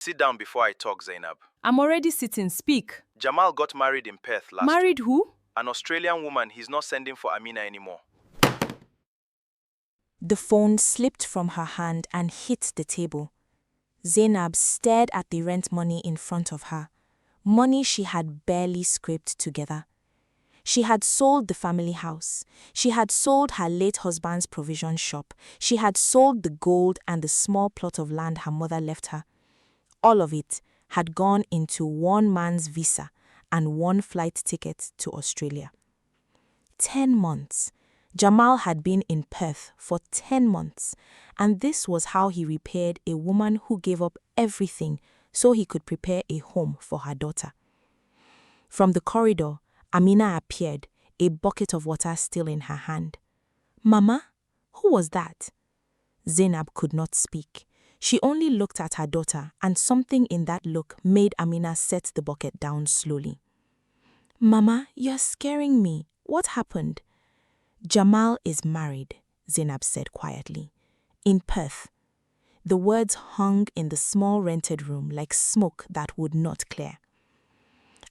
Sit down before I talk, Zainab. I'm already sitting. Speak. Jamal got married in Perth last Married week. who? An Australian woman he's not sending for Amina anymore. The phone slipped from her hand and hit the table. Zainab stared at the rent money in front of her, money she had barely scraped together. She had sold the family house. She had sold her late husband's provision shop. She had sold the gold and the small plot of land her mother left her. All of it had gone into one man's visa and one flight ticket to Australia. 10 months. Jamal had been in Perth for 10 months, and this was how he repaid a woman who gave up everything so he could prepare a home for her daughter. From the corridor, Amina appeared, a bucket of water still in her hand. "Mama, who was that?" Zainab could not speak. She only looked at her daughter, and something in that look made Amina set the bucket down slowly. "Mama, you're scaring me. What happened?" "Jamal is married," Zainab said quietly. "In Perth." The words hung in the small rented room like smoke that would not clear.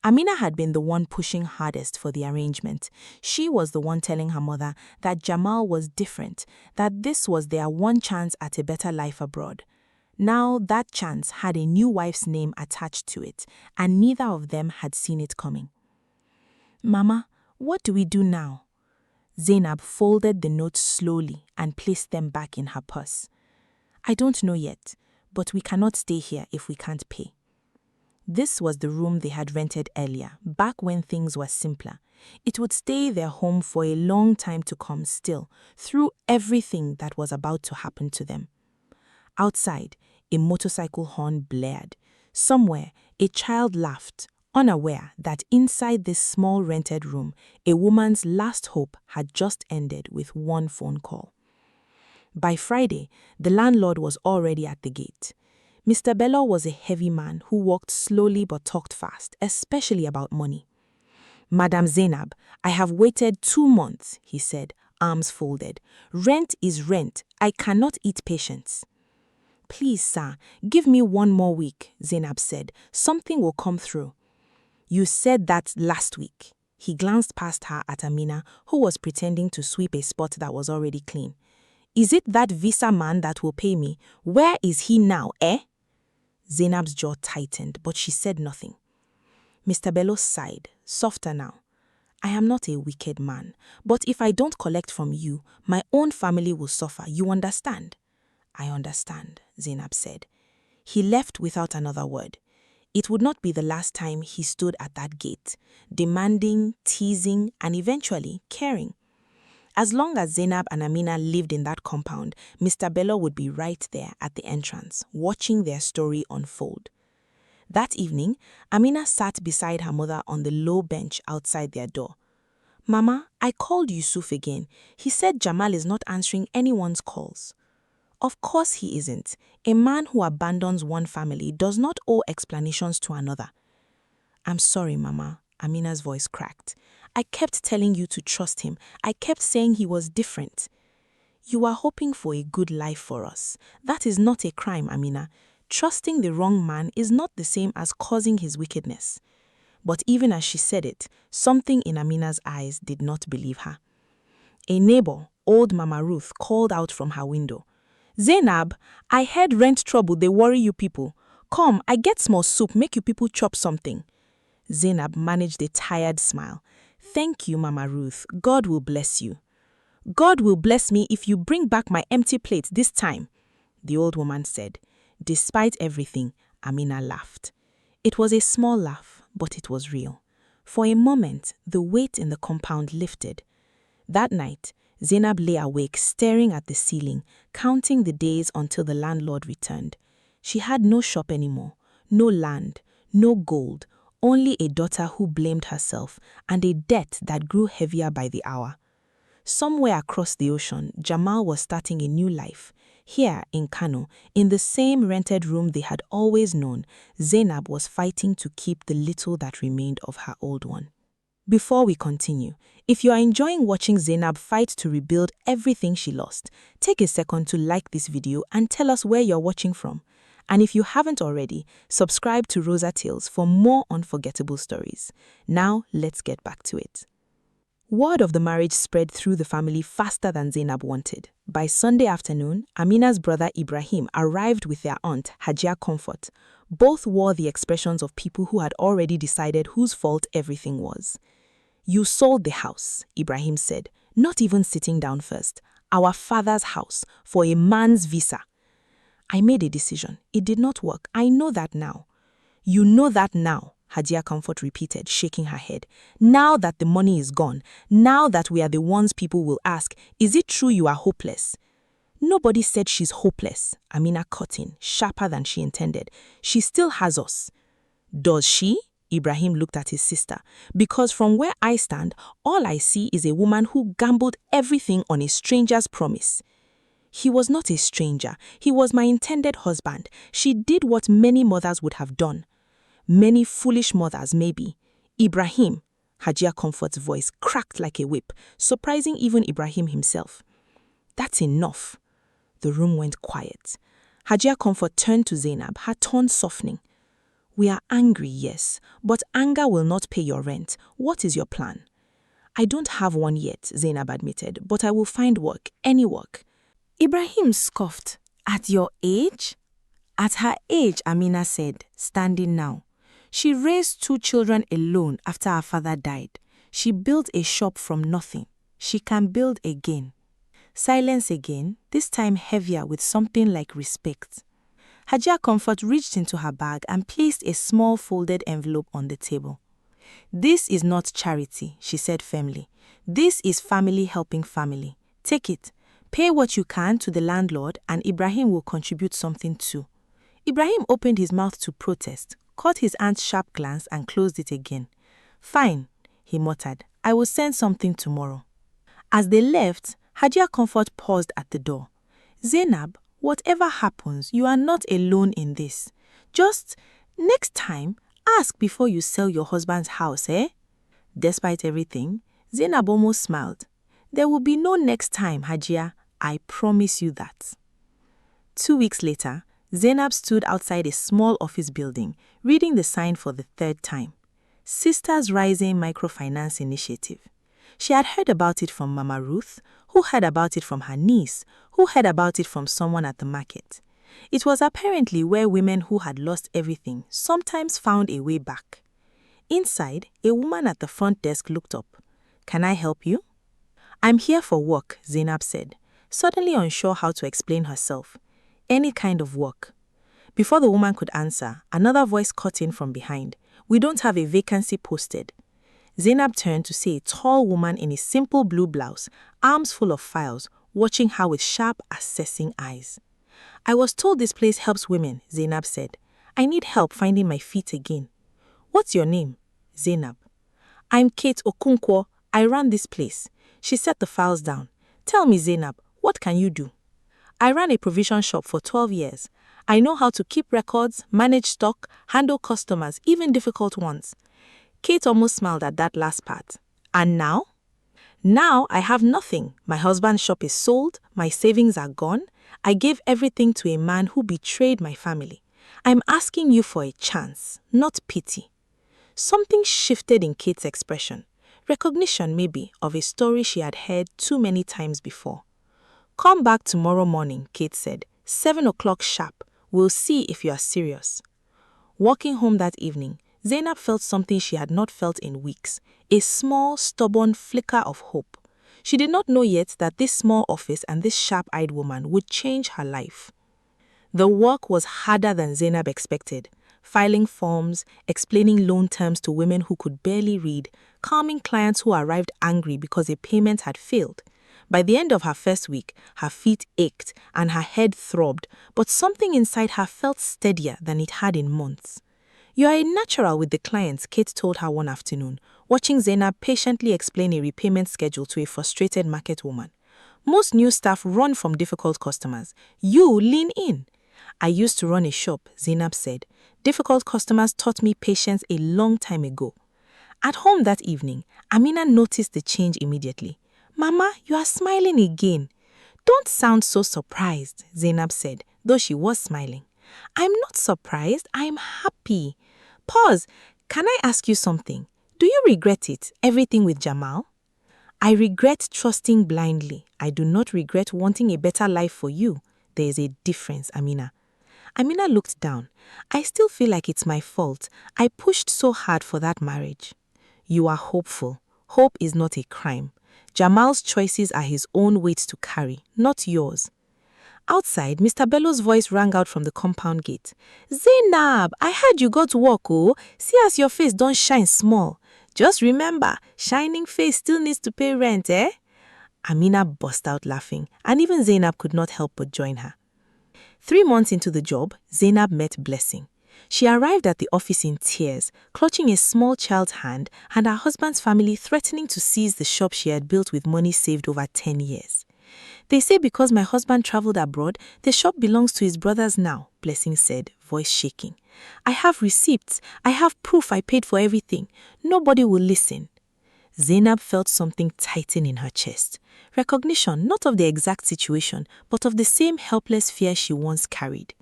Amina had been the one pushing hardest for the arrangement. She was the one telling her mother that Jamal was different, that this was their one chance at a better life abroad. Now that chance had a new wife's name attached to it, and neither of them had seen it coming. "Mama, what do we do now?" Zainab folded the notes slowly and placed them back in her purse. "I don't know yet, but we cannot stay here if we can't pay." This was the room they had rented earlier, back when things were simpler. It would stay their home for a long time to come still, through everything that was about to happen to them. Outside, a motorcycle horn blared. Somewhere, a child laughed, unaware that inside this small rented room, a woman's last hope had just ended with one phone call. By Friday, the landlord was already at the gate. Mr. Bello was a heavy man who walked slowly but talked fast, especially about money. "Madam Zainab, I have waited 2 months," he said, arms folded. "Rent is rent. I cannot eat patience." "Please, sir, give me 1 more week," Zainab said. "Something will come through." "You said that last week." He glanced past her at Amina, who was pretending to sweep a spot that was already clean. "Is it that visa man that will pay me? Where is he now, eh?" Zainab's jaw tightened, but she said nothing. Mr. Bello sighed, softer now. "I am not a wicked man, but if I don't collect from you, my own family will suffer, you understand?" "I understand," Zainab said. He left without another word. It would not be the last time he stood at that gate, demanding, teasing, and eventually caring. As long as Zainab and Amina lived in that compound, Mr. Bello would be right there at the entrance, watching their story unfold. That evening, Amina sat beside her mother on the low bench outside their door. "Mama, I called Yusuf again. He said Jamal is not answering anyone's calls." "Of course he isn't. A man who abandons one family does not owe explanations to another." "I'm sorry, Mama," Amina's voice cracked. "I kept telling you to trust him. I kept saying he was different." "You are hoping for a good life for us. That is not a crime, Amina. Trusting the wrong man is not the same as causing his wickedness." But even as she said it, something in Amina's eyes did not believe her. A neighbor, old Mama Ruth, called out from her window. "Zainab, I heard rent trouble, they worry you people. Come, I get small soup, make you people chop something." Zainab managed a tired smile. "Thank you, Mama Ruth. God will bless you." "God will bless me if you bring back my empty plate this time," the old woman said. Despite everything, Amina laughed. It was a small laugh, but it was real. For a moment, the weight in the compound lifted. That night, Zainab lay awake, staring at the ceiling, counting the days until the landlord returned. She had no shop anymore, no land, no gold, only a daughter who blamed herself and a debt that grew heavier by the hour. Somewhere across the ocean, Jamal was starting a new life. Here in Kano, in the same rented room they had always known, Zainab was fighting to keep the little that remained of her old one. Before we continue, if you are enjoying watching Zainab fight to rebuild everything she lost, take a second to like this video and tell us where you're watching from. And if you haven't already, subscribe to Rosa Tales for more unforgettable stories. Now, let's get back to it. Word of the marriage spread through the family faster than Zainab wanted. By Sunday afternoon, Amina's brother Ibrahim arrived with their aunt, Hajia Comfort. Both wore the expressions of people who had already decided whose fault everything was. "You sold the house," Ibrahim said, not even sitting down first. "Our father's house, for a man's visa." "I made a decision. It did not work. I know that now." "You know that now," Hajia Comfort repeated, shaking her head. "Now that the money is gone, now that we are the ones people will ask, is it true you are hopeless?" "Nobody said she's hopeless," Amina cut in, sharper than she intended. "She still has us." "Does she?" Ibrahim looked at his sister. "Because from where I stand, all I see is a woman who gambled everything on a stranger's promise." "He was not a stranger. He was my intended husband. She did what many mothers would have done." "Many foolish mothers, maybe." "Ibrahim," Hajia Comfort's voice cracked like a whip, surprising even Ibrahim himself. "That's enough." The room went quiet. Hajia Comfort turned to Zainab, her tone softening. "We are angry, yes, but anger will not pay your rent. What is your plan?" "I don't have one yet," Zainab admitted, "but I will find work, any work." Ibrahim scoffed. "At your age?" "At her age," Amina said, standing now. "She raised 2 children alone after her father died. She built a shop from nothing. She can build again." Silence again, this time heavier with something like respect. Hajia Comfort reached into her bag and placed a small folded envelope on the table. "This is not charity," she said firmly. "This is family helping family. Take it. Pay what you can to the landlord and Ibrahim will contribute something too." Ibrahim opened his mouth to protest, caught his aunt's sharp glance and closed it again. "Fine," he muttered. "I will send something tomorrow." As they left, Hajia Comfort paused at the door. "Zainab, whatever happens, you are not alone in this. Just, next time, ask before you sell your husband's house, eh?" Despite everything, Zainab almost smiled. "There will be no next time, Hajia. I promise you that." 2 weeks later, Zainab stood outside a small office building, reading the sign for the 3rd time. Sisters Rising Microfinance Initiative. She had heard about it from Mama Ruth, who heard about it from her niece, who heard about it from someone at the market. It was apparently where women who had lost everything sometimes found a way back. Inside, a woman at the front desk looked up. "Can I help you?" "I'm here for work," Zainab said, suddenly unsure how to explain herself. "Any kind of work." Before the woman could answer, another voice cut in from behind. "We don't have a vacancy posted." Zainab turned to see a tall woman in a simple blue blouse, arms full of files, watching her with sharp, assessing eyes. "I was told this place helps women," Zainab said. "I need help finding my feet again." "What's your name?" "Zainab." "I'm Kate Okunkwo. I run this place." She set the files down. "Tell me, Zainab, what can you do?" "I ran a provision shop for 12 years. I know how to keep records, manage stock, handle customers, even difficult ones." Kate almost smiled at that last part. "And now?" "Now I have nothing. My husband's shop is sold, my savings are gone. I gave everything to a man who betrayed my family. I'm asking you for a chance, not pity." Something shifted in Kate's expression. Recognition, maybe, of a story she had heard too many times before. "Come back tomorrow morning," Kate said. 7 o'clock sharp. We'll see if you are serious." Walking home that evening, Zainab felt something she had not felt in weeks, a small, stubborn flicker of hope. She did not know yet that this small office and this sharp-eyed woman would change her life. The work was harder than Zainab expected. Filing forms, explaining loan terms to women who could barely read, calming clients who arrived angry because a payment had failed. By the end of her first week, her feet ached and her head throbbed, but something inside her felt steadier than it had in months. "You are a natural with the clients," Kate told her one afternoon, watching Zainab patiently explain a repayment schedule to a frustrated market woman. "Most new staff run from difficult customers. You lean in." "I used to run a shop," Zainab said. "Difficult customers taught me patience a long time ago." At home that evening, Amina noticed the change immediately. "Mama, you are smiling again." "Don't sound so surprised," Zainab said, though she was smiling. I'm not surprised, I'm happy. Pause. Can I ask you something? Do you regret it, everything with Jamal? I regret trusting blindly. I do not regret wanting a better life for you. There is a difference, Amina. Amina looked down. I still feel like it's my fault. I pushed so hard for that marriage. You are hopeful. Hope is not a crime. Jamal's choices are his own weight to carry, not yours. Outside, Mr. Bello's voice rang out from the compound gate. Zainab, I heard you got work, oh. See as your face don't shine small. Just remember, shining face still needs to pay rent, eh? Amina burst out laughing, and even Zainab could not help but join her. 3 months into the job, Zainab met Blessing. She arrived at the office in tears, clutching a small child's hand and her husband's family threatening to seize the shop she had built with money saved over 10 years. They say because my husband traveled abroad, the shop belongs to his brothers now, Blessing said, voice shaking. I have receipts. I have proof I paid for everything. Nobody will listen. Zainab felt something tighten in her chest. Recognition not of the exact situation, but of the same helpless fear she once carried.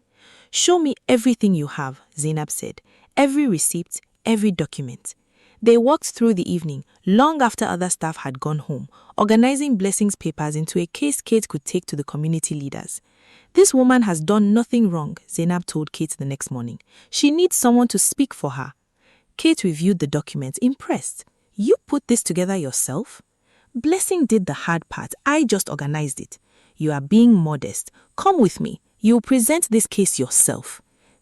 Show me everything you have, Zainab said. Every receipt, every document. They walked through the evening, long after other staff had gone home, organizing Blessing's papers into a case Kate could take to the community leaders. This woman has done nothing wrong, Zainab told Kate the next morning. She needs someone to speak for her. Kate reviewed the documents, impressed. You put this together yourself? Blessing did the hard part. I just organized it. You are being modest. Come with me. You'll present this case yourself.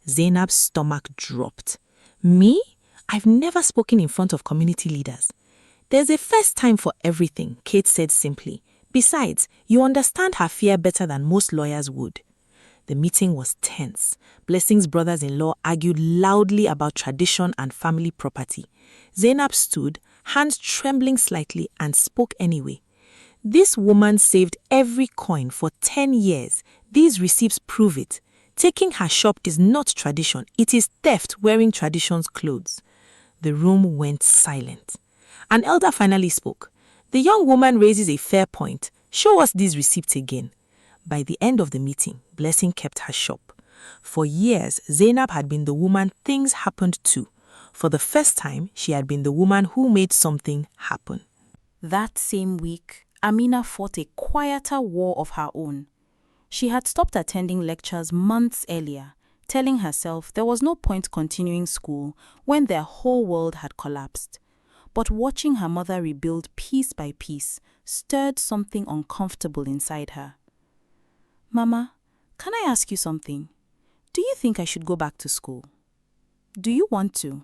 Zainab's stomach dropped. Me? I've never spoken in front of community leaders. There's a first time for everything, Kate said simply. Besides, you understand her fear better than most lawyers would. The meeting was tense. Blessing's brothers-in-law argued loudly about tradition and family property. Zainab stood, hands trembling slightly, and spoke anyway. This woman saved every coin for 10 years. These receipts prove it. Taking her shop is not tradition. It is theft wearing tradition's clothes. The room went silent. An elder finally spoke. The young woman raises a fair point. Show us these receipts again. By the end of the meeting, Blessing kept her shop. For years, Zainab had been the woman things happened to. For the first time, she had been the woman who made something happen. That same week, Amina fought a quieter war of her own. She had stopped attending lectures months earlier, telling herself there was no point continuing school when their whole world had collapsed. But watching her mother rebuild piece by piece stirred something uncomfortable inside her. Mama, can I ask you something? Do you think I should go back to school? Do you want to?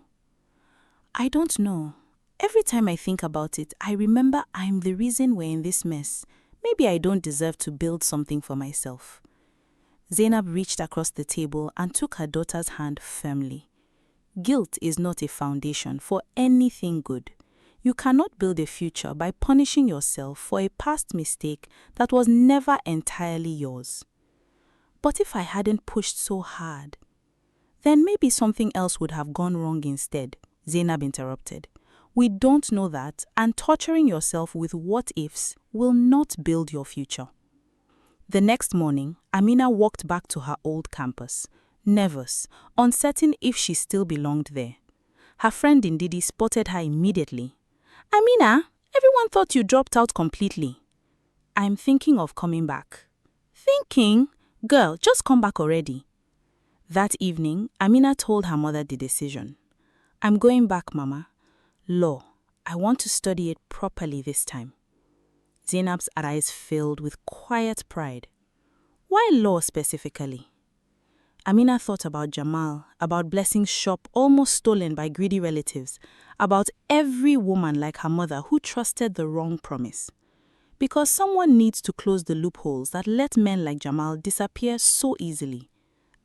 I don't know. Every time I think about it, I remember I'm the reason we're in this mess. Maybe I don't deserve to build something for myself. Zainab reached across the table and took her daughter's hand firmly. Guilt is not a foundation for anything good. You cannot build a future by punishing yourself for a past mistake that was never entirely yours. But if I hadn't pushed so hard, then maybe something else would have gone wrong instead, Zainab interrupted. We don't know that, and torturing yourself with what-ifs will not build your future. The next morning, Amina walked back to her old campus, nervous, uncertain if she still belonged there. Her friend Ndidi spotted her immediately. Amina, everyone thought you dropped out completely. I'm thinking of coming back. Thinking? Girl, just come back already. That evening, Amina told her mother the decision. I'm going back, Mama. Law. I want to study it properly this time. Zainab's eyes filled with quiet pride. Why law specifically? Amina thought about Jamal, about Blessing's shop almost stolen by greedy relatives, about every woman like her mother who trusted the wrong promise. Because someone needs to close the loopholes that let men like Jamal disappear so easily.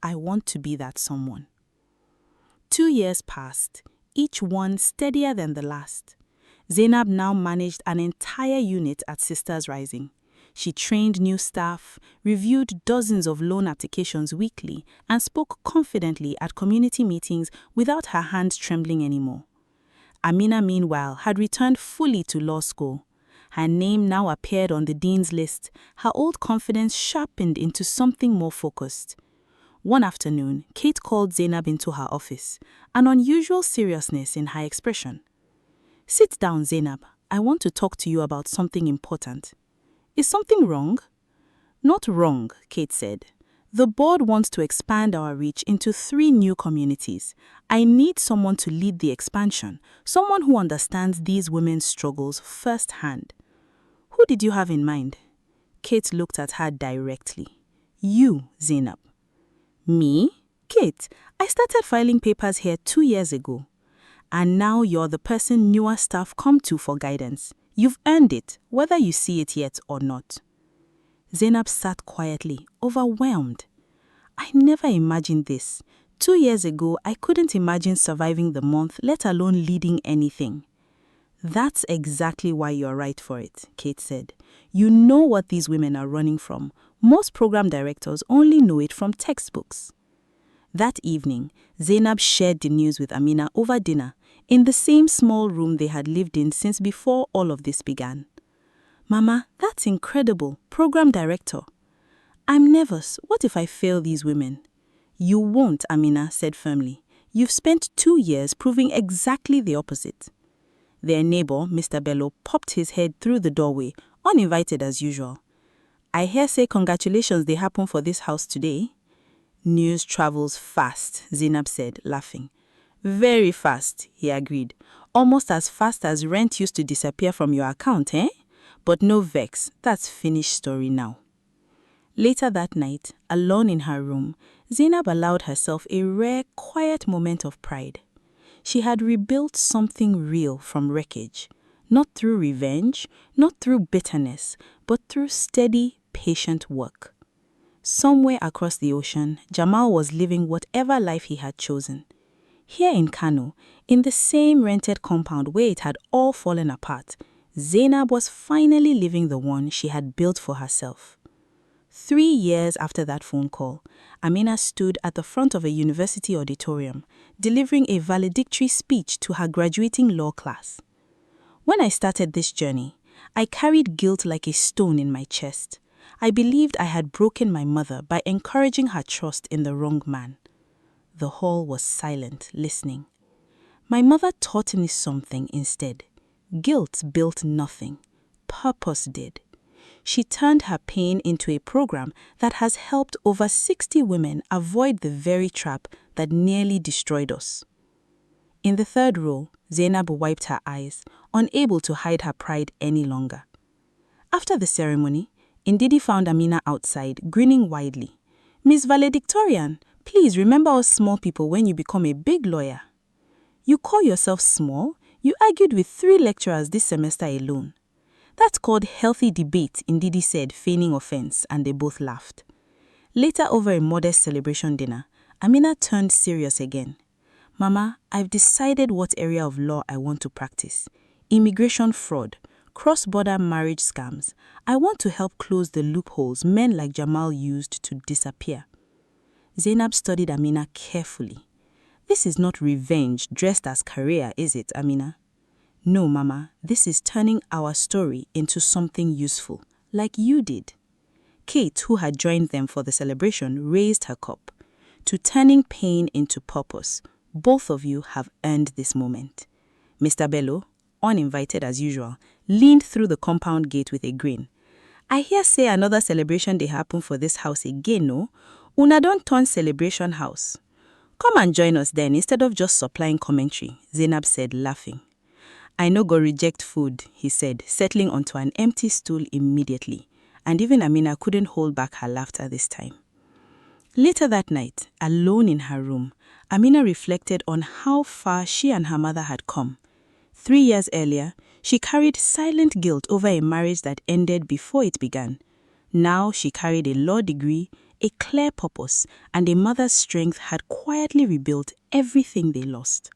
I want to be that someone. 2 years passed, each one steadier than the last. Zainab now managed an entire unit at Sisters Rising. She trained new staff, reviewed dozens of loan applications weekly, and spoke confidently at community meetings without her hands trembling anymore. Amina, meanwhile, had returned fully to law school. Her name now appeared on the dean's list, her old confidence sharpened into something more focused. One afternoon, Kate called Zainab into her office, an unusual seriousness in her expression. "Sit down, Zainab. I want to talk to you about something important." "Is something wrong?" "Not wrong," Kate said. "The board wants to expand our reach into 3 new communities. I need someone to lead the expansion, someone who understands these women's struggles firsthand." "Who did you have in mind?" Kate looked at her directly. "You, Zainab." "Me? Kate, I started filing papers here 2 years ago. And now you're the person newer staff come to for guidance. You've earned it, whether you see it yet or not." Zainab sat quietly, overwhelmed. "I never imagined this. 2 years ago, I couldn't imagine surviving the month, let alone leading anything." "That's exactly why you're right for it," Kate said. "You know what these women are running from. Most program directors only know it from textbooks." That evening, Zainab shared the news with Amina over dinner, in the same small room they had lived in since before all of this began. "Mama, that's incredible. Program director." "I'm nervous. What if I fail these women?" "You won't," Amina said firmly. "You've spent 2 years proving exactly the opposite." Their neighbor, Mr. Bello, popped his head through the doorway, uninvited as usual. "I hear say congratulations they happen for this house today." "News travels fast," Zainab said, laughing. "Very fast," he agreed. "Almost as fast as rent used to disappear from your account, eh? But no vex, that's finished story now." Later that night, alone in her room, Zainab allowed herself a rare, quiet moment of pride. She had rebuilt something real from wreckage, not through revenge, not through bitterness, but through steady, patient work. Somewhere across the ocean, Jamal was living whatever life he had chosen. Here in Kano, in the same rented compound where it had all fallen apart, Zainab was finally living the one she had built for herself. 3 years after that phone call, Amina stood at the front of a university auditorium, delivering a valedictory speech to her graduating law class. "When I started this journey, I carried guilt like a stone in my chest. I believed I had broken my mother by encouraging her trust in the wrong man." The hall was silent, listening. "My mother taught me something instead. Guilt built nothing. Purpose did. She turned her pain into a program that has helped over 60 women avoid the very trap that nearly destroyed us." In the third row, Zainab wiped her eyes, unable to hide her pride any longer. After the ceremony, Ndidi found Amina outside, grinning widely. "Miss Valedictorian, please remember us small people when you become a big lawyer." "You call yourself small? You argued with 3 lecturers this semester alone." "That's called healthy debate," Ndidi said, feigning offense, and they both laughed. Later, over a modest celebration dinner, Amina turned serious again. "Mama, I've decided what area of law I want to practice. Immigration fraud, cross-border marriage scams. I want to help close the loopholes men like Jamal used to disappear." Zainab studied Amina carefully. "This is not revenge dressed as career, is it, Amina?" "No, Mama, this is turning our story into something useful, like you did." Kate, who had joined them for the celebration, raised her cup. "To turning pain into purpose, both of you have earned this moment." Mr. Bello, uninvited as usual, leaned through the compound gate with a grin. "I hear say another celebration dey happen for this house again, no? Una don turn celebration house." "Come and join us then instead of just supplying commentary," Zainab said, laughing. "I no go reject food," he said, settling onto an empty stool immediately, and even Amina couldn't hold back her laughter this time. Later that night, alone in her room, Amina reflected on how far she and her mother had come. 3 years earlier, she carried silent guilt over a marriage that ended before it began. Now she carried a law degree, a clear purpose, and a mother's strength had quietly rebuilt everything they lost.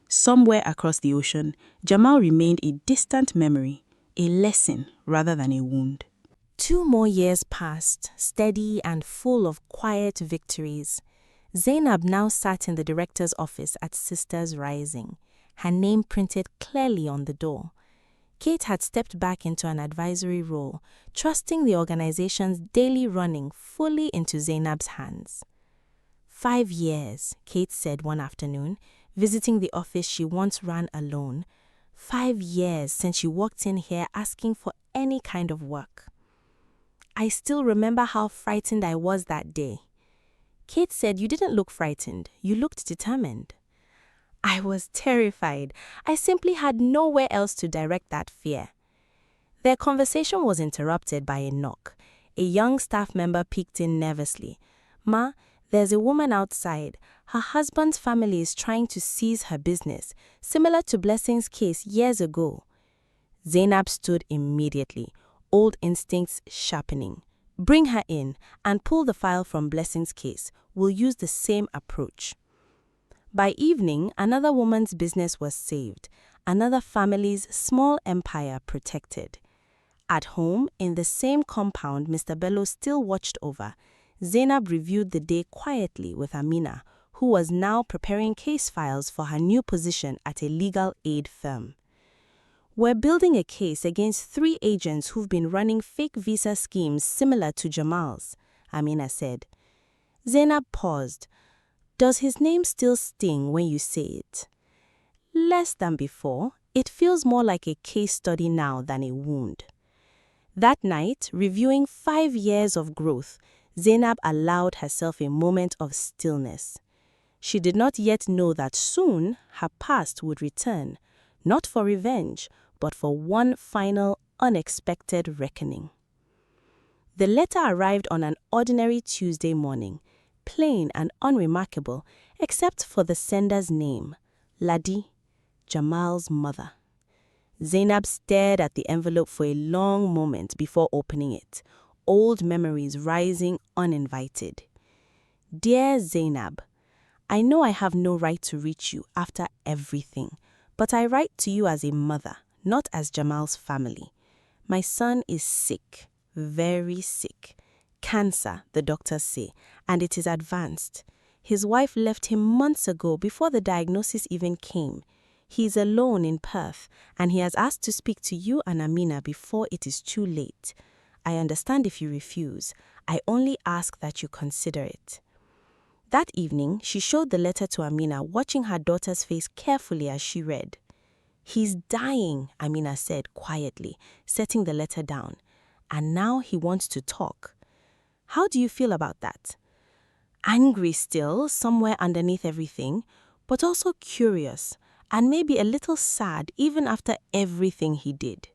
Somewhere across the ocean, Jamal remained a distant memory, a lesson rather than a wound. 2 more years passed, steady and full of quiet victories. Zainab now sat in the director's office at Sisters Rising, her name printed clearly on the door. Kate had stepped back into an advisory role, trusting the organization's daily running fully into Zainab's hands. 5 years, Kate said one afternoon, visiting the office she once ran alone. 5 years since she walked in here asking for any kind of work. I still remember how frightened I was that day. Kate said, "You didn't look frightened. You looked determined." I was terrified. I simply had nowhere else to direct that fear. Their conversation was interrupted by a knock. A young staff member peeked in nervously. "Ma, there's a woman outside. Her husband's family is trying to seize her business, similar to Blessing's case years ago." Zainab stood immediately, old instincts sharpening. "Bring her in and pull the file from Blessing's case. We'll use the same approach." By evening, another woman's business was saved, another family's small empire protected. At home, in the same compound Mr. Bello still watched over, Zainab reviewed the day quietly with Amina, who was now preparing case files for her new position at a legal aid firm. "We're building a case against 3 agents who've been running fake visa schemes similar to Jamal's," Amina said. Zainab paused. "Does his name still sting when you say it?" "Less than before. It feels more like a case study now than a wound." That night, reviewing 5 years of growth, Zainab allowed herself a moment of stillness. She did not yet know that soon her past would return, not for revenge, but for one final, unexpected reckoning. The letter arrived on an ordinary Tuesday morning, plain and unremarkable, except for the sender's name, Ladi, Jamal's mother. Zainab stared at the envelope for a long moment before opening it, old memories rising uninvited. "Dear Zainab, I know I have no right to reach you after everything, but I write to you as a mother, not as Jamal's family. My son is sick, very sick. Cancer, the doctors say, and it is advanced. His wife left him months ago before the diagnosis even came. He is alone in Perth, and he has asked to speak to you and Amina before it is too late. I understand if you refuse. I only ask that you consider it." That evening, she showed the letter to Amina, watching her daughter's face carefully as she read. "He's dying," Amina said quietly, setting the letter down. "And now he wants to talk. How do you feel about that?" Angry still, somewhere underneath everything, but also curious, and maybe a little sad even after everything he did.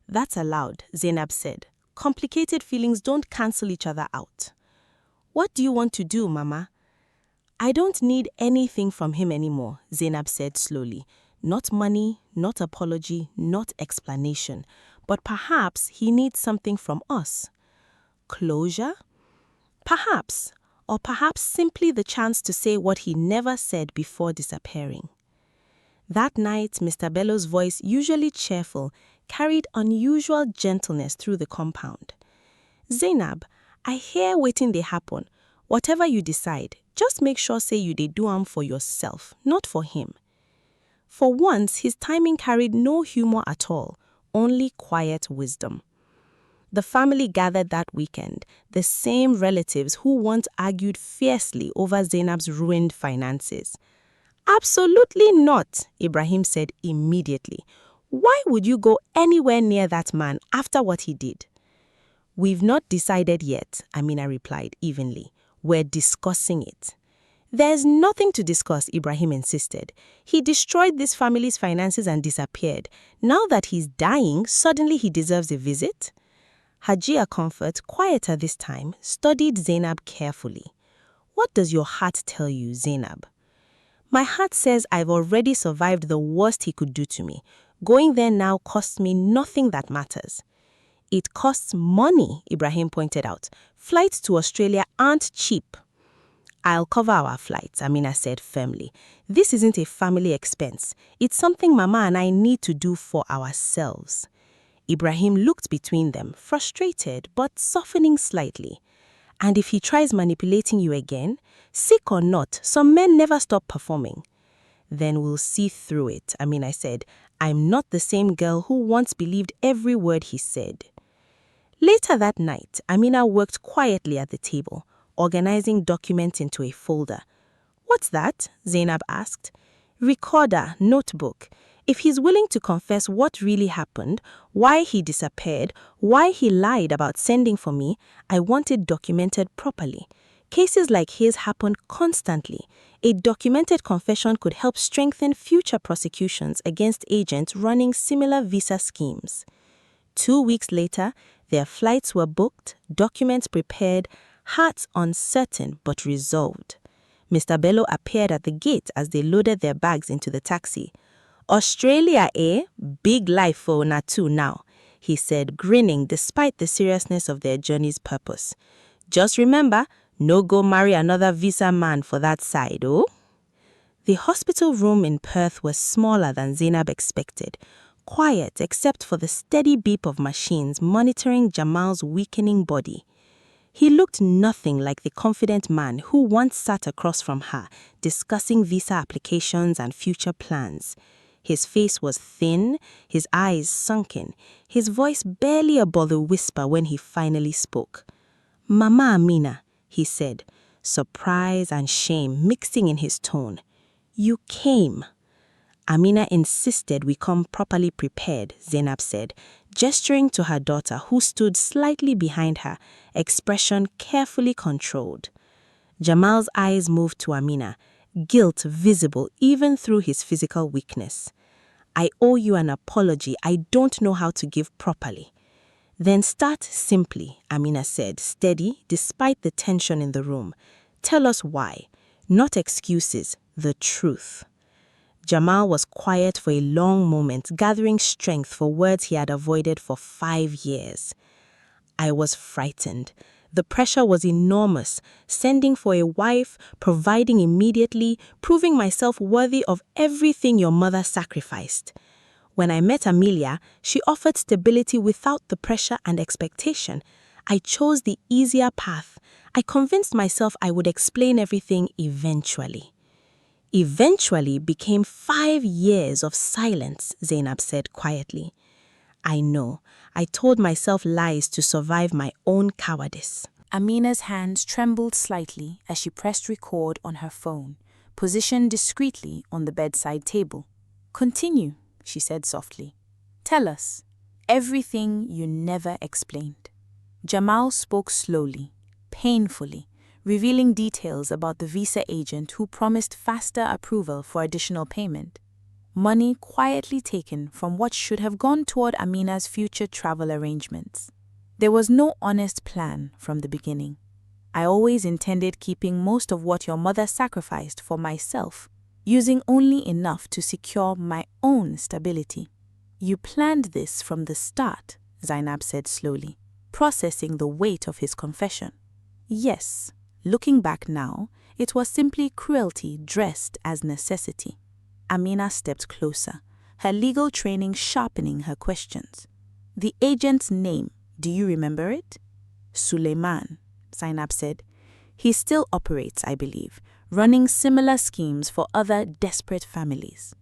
"That's allowed," Zainab said. "Complicated feelings don't cancel each other out." "What do you want to do, Mama?" "I don't need anything from him anymore," Zainab said slowly. "Not money, not apology, not explanation. But perhaps he needs something from us." "Closure?" "Perhaps. Or perhaps simply the chance to say what he never said before disappearing." That night, Mr. Bello's voice, usually cheerful, carried unusual gentleness through the compound. "Zainab, I hear waiting dey happen. Whatever you decide, just make sure say you dey do am for yourself, not for him." For once, his timing carried no humor at all, only quiet wisdom. The family gathered that weekend, the same relatives who once argued fiercely over Zainab's ruined finances. "Absolutely not," Ibrahim said immediately. "Why would you go anywhere near that man after what he did?" "We've not decided yet," Amina replied evenly. "We're discussing it." "There's nothing to discuss," Ibrahim insisted. "He destroyed this family's finances and disappeared. Now that he's dying, suddenly he deserves a visit?" Hajia Comfort, quieter this time, studied Zainab carefully. "What does your heart tell you, Zainab?" "My heart says I've already survived the worst he could do to me. Going there now costs me nothing that matters." "It costs money," Ibrahim pointed out. "Flights to Australia aren't cheap." "I'll cover our flights," Amina said firmly. "This isn't a family expense. It's something Mama and I need to do for ourselves." Ibrahim looked between them, frustrated but softening slightly. "And if he tries manipulating you again, sick or not, some men never stop performing." "Then we'll see through it," Amina said. "I'm not the same girl who once believed every word he said." Later that night, Amina worked quietly at the table, organizing documents into a folder. "What's that?" Zainab asked. "Recorder, notebook. If he's willing to confess what really happened, why he disappeared, why he lied about sending for me, I want it documented properly. Cases like his happen constantly. A documented confession could help strengthen future prosecutions against agents running similar visa schemes." 2 weeks later, their flights were booked, documents prepared, hearts uncertain but resolved. Mr. Bello appeared at the gate as they loaded their bags into the taxi. "Australia, eh? Big life for una too now," he said, grinning despite the seriousness of their journey's purpose. "Just remember, no go marry another visa man for that side, oh?" The hospital room in Perth was smaller than Zainab expected, quiet except for the steady beep of machines monitoring Jamal's weakening body. He looked nothing like the confident man who once sat across from her, discussing visa applications and future plans. His face was thin, his eyes sunken, his voice barely above a whisper when he finally spoke. "Mama Amina," he said, surprise and shame mixing in his tone. "You came." "Amina insisted we come properly prepared," Zainab said, gesturing to her daughter who stood slightly behind her, expression carefully controlled. Jamal's eyes moved to Amina, guilt visible even through his physical weakness. "I owe you an apology I don't know how to give properly." "Then start simply," Amina said, steady despite the tension in the room. "Tell us why. Not excuses, the truth." Jamal was quiet for a long moment, gathering strength for words he had avoided for 5 years. "I was frightened. The pressure was enormous, sending for a wife, providing immediately, proving myself worthy of everything your mother sacrificed. When I met Amelia, she offered stability without the pressure and expectation. I chose the easier path. I convinced myself I would explain everything eventually." "Eventually" became 5 years of silence, Zainab said quietly. "I know. I told myself lies to survive my own cowardice." Amina's hands trembled slightly as she pressed record on her phone, positioned discreetly on the bedside table. "Continue," she said softly. "Tell us everything you never explained." Jamal spoke slowly, painfully, revealing details about the visa agent who promised faster approval for additional payment. Money quietly taken from what should have gone toward Amina's future travel arrangements. "There was no honest plan from the beginning. I always intended keeping most of what your mother sacrificed for myself, using only enough to secure my own stability." "You planned this from the start," Zainab said slowly, processing the weight of his confession. "Yes. Looking back now, it was simply cruelty dressed as necessity." Amina stepped closer, her legal training sharpening her questions. "The agent's name, do you remember it?" "Suleiman," Zainab said. "He still operates, I believe, running similar schemes for other desperate families."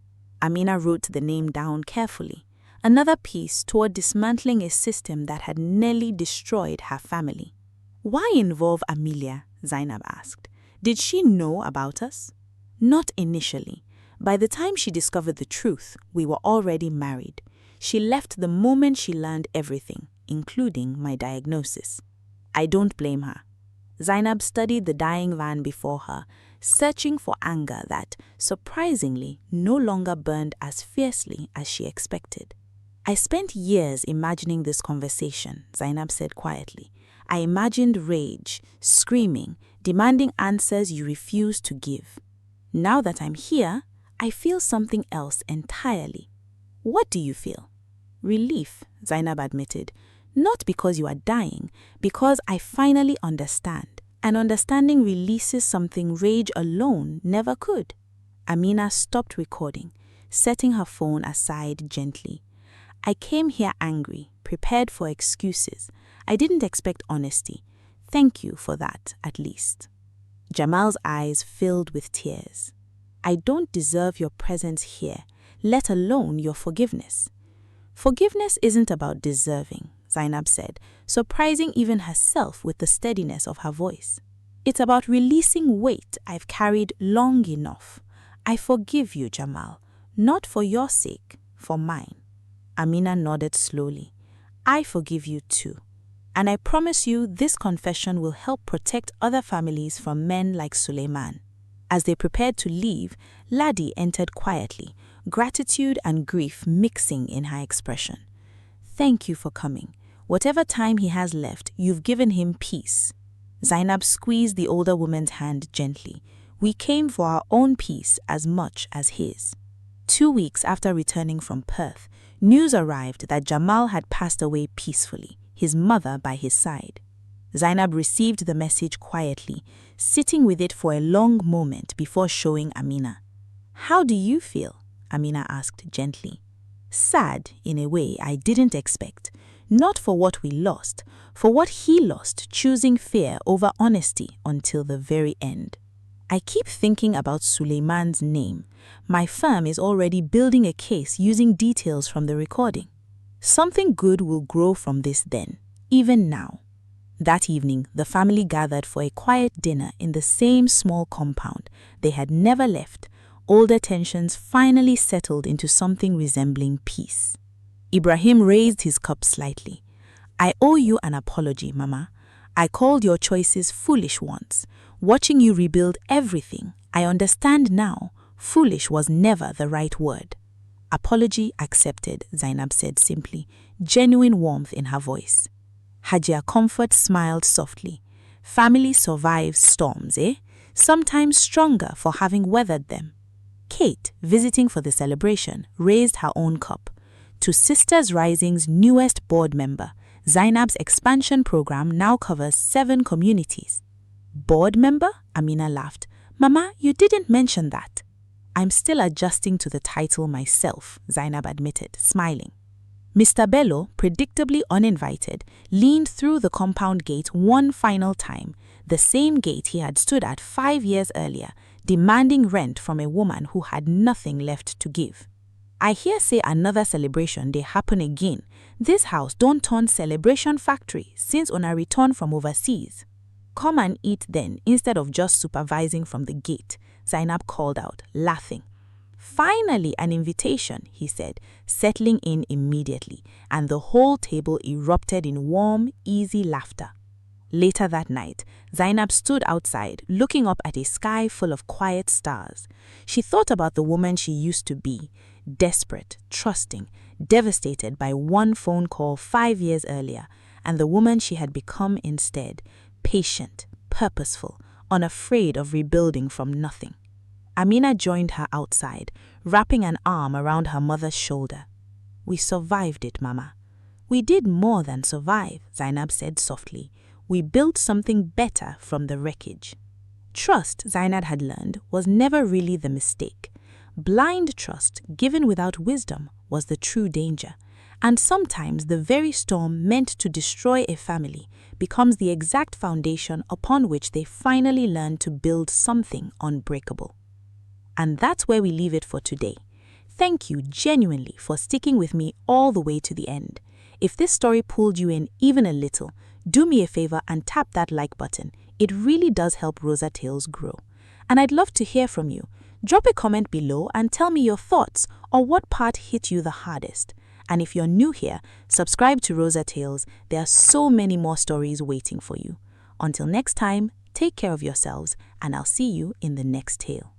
Amina wrote the name down carefully, another piece toward dismantling a system that had nearly destroyed her family. "Why involve Amelia?" Zainab asked. "Did she know about us?" "Not initially. By the time she discovered the truth, we were already married. She left the moment she learned everything, including my diagnosis. I don't blame her." Zainab studied the dying van before her, searching for anger that, surprisingly, no longer burned as fiercely as she expected. "I spent years imagining this conversation," Zainab said quietly. "I imagined rage, screaming, demanding answers you refused to give. Now that I'm here, I feel something else entirely." "What do you feel?" "Relief," Zainab admitted. "Not because you are dying, because I finally understand. And understanding releases something rage alone never could." Amina stopped recording, setting her phone aside gently. "I came here angry, prepared for excuses. I didn't expect honesty. Thank you for that, at least." Jamal's eyes filled with tears. "I don't deserve your presence here, let alone your forgiveness." "Forgiveness isn't about deserving," Zainab said, surprising even herself with the steadiness of her voice. It's about releasing weight I've carried long enough. I forgive you, Jamal, not for your sake, for mine. Amina nodded slowly. I forgive you too. And I promise you this confession will help protect other families from men like Suleiman. As they prepared to leave, Ladi entered quietly, gratitude and grief mixing in her expression. Thank you for coming. Whatever time he has left, you've given him peace. Zainab squeezed the older woman's hand gently. We came for our own peace as much as his. 2 weeks after returning from Perth, news arrived that Jamal had passed away peacefully, his mother by his side. Zainab received the message quietly, sitting with it for a long moment before showing Amina. How do you feel? Amina asked gently. Sad, in a way I didn't expect. Not for what we lost, for what he lost, choosing fear over honesty until the very end. I keep thinking about Suleiman's name. My firm is already building a case using details from the recording. Something good will grow from this then, even now. That evening, the family gathered for a quiet dinner in the same small compound. They had never left. Older tensions finally settled into something resembling peace. Ibrahim raised his cup slightly. I owe you an apology, Mama. I called your choices foolish once. Watching you rebuild everything, I understand now, foolish was never the right word. Apology accepted, Zainab said simply, genuine warmth in her voice. Hajia Comfort smiled softly. Family survives storms, eh? Sometimes stronger for having weathered them. Kate, visiting for the celebration, raised her own cup. To Sisters Rising's newest board member, Zainab's expansion program now covers 7 communities. Board member? Amina laughed. Mama, you didn't mention that. I'm still adjusting to the title myself, Zainab admitted, smiling. Mr. Bello, predictably uninvited, leaned through the compound gate one final time, the same gate he had stood at 5 years earlier, demanding rent from a woman who had nothing left to give. I hear say another celebration dey happen again. This house don't turn celebration factory since on a return from overseas. Come and eat then instead of just supervising from the gate, Zainab called out, laughing. Finally an invitation, he said, settling in immediately, and the whole table erupted in warm, easy laughter. Later that night, Zainab stood outside, looking up at a sky full of quiet stars. She thought about the woman she used to be, desperate, trusting, devastated by one phone call 5 years earlier, and the woman she had become instead, patient, purposeful, unafraid of rebuilding from nothing. Amina joined her outside, wrapping an arm around her mother's shoulder. We survived it, Mama. We did more than survive, Zainab said softly. We built something better from the wreckage. Trust, Zainab had learned, was never really the mistake. Blind trust, given without wisdom, was the true danger. And sometimes the very storm meant to destroy a family becomes the exact foundation upon which they finally learn to build something unbreakable. And that's where we leave it for today. Thank you genuinely for sticking with me all the way to the end. If this story pulled you in even a little, do me a favor and tap that like button. It really does help Rosa Tales grow. And I'd love to hear from you. Drop a comment below and tell me your thoughts or what part hit you the hardest. And if you're new here, subscribe to Rosa Tales. There are so many more stories waiting for you. Until next time, take care of yourselves and I'll see you in the next tale.